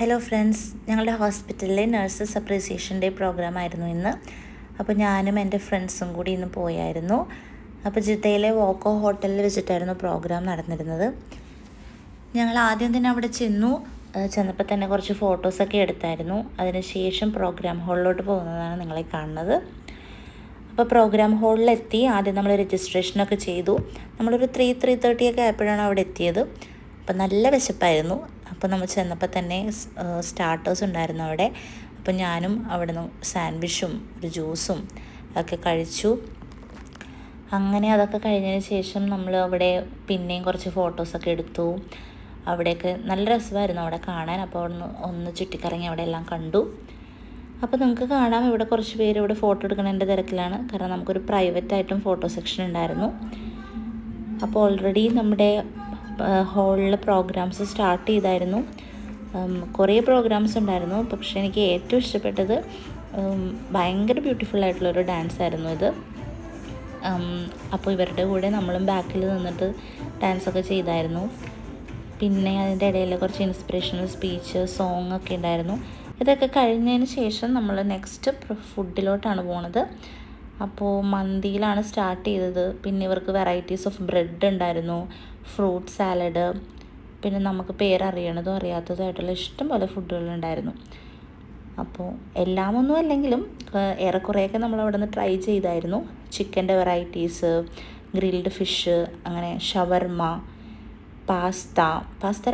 Hello friends, ഞങ്ങളുടെ ഹോസ്പിറ്റലിലെ nurses appreciation day programme ആയിരുന്നു ഇന്ന്. അപ്പോൾ ഞാനും എൻ്റെ ഫ്രണ്ട്സും കൂടി ഇന്ന് പോയായിരുന്നു. അപ്പോൾ ജിദ്ദയിലെ വോക്കോ ഹോട്ടലിൽ വെച്ചിട്ടായിരുന്നു പ്രോഗ്രാം നടന്നിരുന്നത്. ഞങ്ങൾ ആദ്യം തന്നെ അവിടെ ചെന്നപ്പോൾ തന്നെ കുറച്ച് ഫോട്ടോസൊക്കെ എടുത്തായിരുന്നു. അതിനുശേഷം പ്രോഗ്രാം ഹാളിലോട്ട് പോകുന്നതാണ് നിങ്ങളെ കാണുന്നത്. അപ്പോൾ പ്രോഗ്രാം ഹാളിലെത്തി ആദ്യം നമ്മൾ രജിസ്ട്രേഷനൊക്കെ ചെയ്തു. നമ്മളൊരു 3:30 ആയപ്പോഴാണ് അവിടെ എത്തിയത്. അപ്പോൾ നല്ല വിശപ്പായിരുന്നു. അപ്പോൾ നമ്മൾ ചെന്നപ്പോൾ തന്നെ സ്റ്റാർട്ടേഴ്സ് ഉണ്ടായിരുന്നു അവിടെ. അപ്പോൾ ഞാനും അവിടെ നിന്ന് സാൻഡ്വിച്ചും ഒരു ജ്യൂസും ഒക്കെ കഴിച്ചു. അങ്ങനെ അതൊക്കെ കഴിഞ്ഞതിന് ശേഷം നമ്മൾ അവിടെ പിന്നെയും കുറച്ച് ഫോട്ടോസൊക്കെ എടുത്തു. അവിടെയൊക്കെ നല്ല രസമായിരുന്നു അവിടെ കാണാൻ. അപ്പോൾ ഒന്ന് ചുറ്റിക്കറങ്ങി അവിടെ എല്ലാം കണ്ടു. അപ്പോൾ നിങ്ങൾക്ക് കാണാം, ഇവിടെ കുറച്ച് പേര് ഇവിടെ ഫോട്ടോ എടുക്കുന്നതിൻ്റെ തിരക്കിലാണ്. കാരണം നമുക്കൊരു പ്രൈവറ്റായിട്ടും ഫോട്ടോ സെക്ഷൻ ഉണ്ടായിരുന്നു. അപ്പോൾ ഓൾറെഡി നമ്മുടെ ഹാളിൽ പ്രോഗ്രാംസ് സ്റ്റാർട്ട് ചെയ്തായിരുന്നു. കുറേ പ്രോഗ്രാംസ് ഉണ്ടായിരുന്നു. പക്ഷേ എനിക്ക് ഏറ്റവും ഇഷ്ടപ്പെട്ടത് ഭയങ്കര ബ്യൂട്ടിഫുൾ ആയിട്ടുള്ളൊരു ഡാൻസ് ആയിരുന്നു ഇത്. അപ്പോൾ ഇവരുടെ കൂടെ നമ്മളും ബാക്കിൽ നിന്നിട്ട് ഡാൻസൊക്കെ ചെയ്തായിരുന്നു. പിന്നെ അതിൻ്റെ ഇടയിൽ കുറച്ച് ഇൻസ്പിറേഷണൽ സ്പീച്ച്, സോങ് ഒക്കെ ഉണ്ടായിരുന്നു. ഇതൊക്കെ കഴിഞ്ഞതിന് ശേഷം നമ്മൾ നെക്സ്റ്റ് ഫുഡിലോട്ടാണ് പോണത്. അപ്പോൾ മന്തിയിലാണ് സ്റ്റാർട്ട് ചെയ്തത്. പിന്നെ ഇവർക്ക് വെറൈറ്റീസ് ഓഫ് ബ്രെഡ് ഉണ്ടായിരുന്നു, ഫ്രൂട്ട് സാലഡ്, പിന്നെ നമുക്ക് പേരറിയണതും അറിയാത്തതുമായിട്ടുള്ള ഇഷ്ടംപോലെ ഫുഡുകളുണ്ടായിരുന്നു. അപ്പോൾ എല്ലാമൊന്നും അല്ലെങ്കിലും ഏറെക്കുറെയൊക്കെ നമ്മൾ അവിടെ നിന്ന് ട്രൈ ചെയ്തായിരുന്നു. ചിക്കൻ്റെ വെറൈറ്റീസ്, ഗ്രിൽഡ് ഫിഷ്, അങ്ങനെ ഷവർമ, പാസ്ത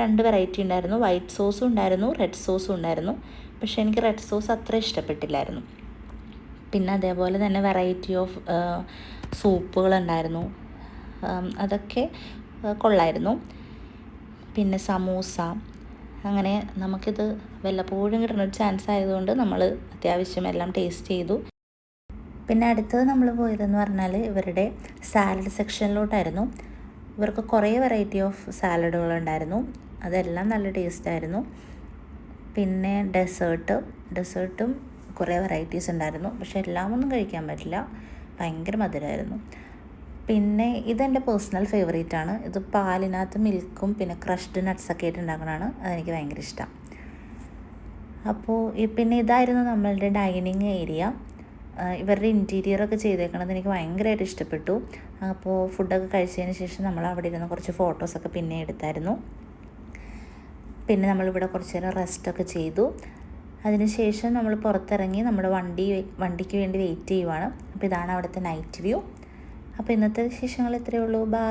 2 വെറൈറ്റി ഉണ്ടായിരുന്നു. വൈറ്റ് സോസും ഉണ്ടായിരുന്നു, റെഡ് സോസും ഉണ്ടായിരുന്നു. പക്ഷേ എനിക്ക് റെഡ് സോസ് അത്ര ഇഷ്ടപ്പെട്ടില്ലായിരുന്നു. പിന്നെ അതേപോലെ തന്നെ വെറൈറ്റി ഓഫ് സൂപ്പുകളുണ്ടായിരുന്നു. അതൊക്കെ കൊള്ളായിരുന്നു. പിന്നെ സമൂസ, അങ്ങനെ നമുക്കിത് വല്ലപ്പോഴും കിട്ടുന്ന ഒരു ചാൻസ് ആയതുകൊണ്ട് നമ്മൾ അത്യാവശ്യം എല്ലാം ടേസ്റ്റ് ചെയ്തു. പിന്നെ അടുത്തത് നമ്മൾ പോയതെന്ന് പറഞ്ഞാൽ ഇവരുടെ സാലഡ് സെക്ഷനിലോട്ടായിരുന്നു. ഇവർക്ക് കുറേ വെറൈറ്റി ഓഫ് സാലഡുകളുണ്ടായിരുന്നു. അതെല്ലാം നല്ല ടേസ്റ്റായിരുന്നു. പിന്നെ ഡെസേർട്ടും കുറേ വെറൈറ്റീസ് ഉണ്ടായിരുന്നു. പക്ഷേ എല്ലാം ഒന്നും കഴിക്കാൻ പറ്റില്ല, ഭയങ്കര മധുരമായിരുന്നു. പിന്നെ ഇതെൻ്റെ പേഴ്സണൽ ഫേവറേറ്റ് ആണ്. ഇത് പാലിനകത്ത് മിൽക്കും പിന്നെ ക്രഷ്ഡ് നട്ട്സൊക്കെ ആയിട്ട് ഉണ്ടാക്കണതാണ്. അതെനിക്ക് ഭയങ്കര ഇഷ്ടം. അപ്പോൾ പിന്നെ ഇതായിരുന്നു നമ്മളുടെ ഡൈനിങ് ഏരിയ. ഇവരുടെ ഇൻറ്റീരിയറൊക്കെ ചെയ്തേക്കണത് എനിക്ക് ഭയങ്കരമായിട്ട് ഇഷ്ടപ്പെട്ടു. അപ്പോൾ ഫുഡൊക്കെ കഴിച്ചതിന് ശേഷം നമ്മൾ അവിടെ ഇരുന്ന് കുറച്ച് ഫോട്ടോസൊക്കെ പിന്നെ എടുത്തായിരുന്നു. പിന്നെ നമ്മളിവിടെ കുറച്ച് നേരം റെസ്റ്റൊക്കെ ചെയ്തു. അതിനുശേഷം നമ്മൾ പുറത്തിറങ്ങി നമ്മുടെ വണ്ടിക്ക് വേണ്ടി വെയിറ്റ് ചെയ്യുവാണ്. അപ്പോൾ ഇതാണ് അവിടുത്തെ നൈറ്റ് വ്യൂ. അപ്പോൾ ഇന്നത്തെ വിശേഷങ്ങൾ ഇത്രയേ ഉള്ളൂ. ബൈ.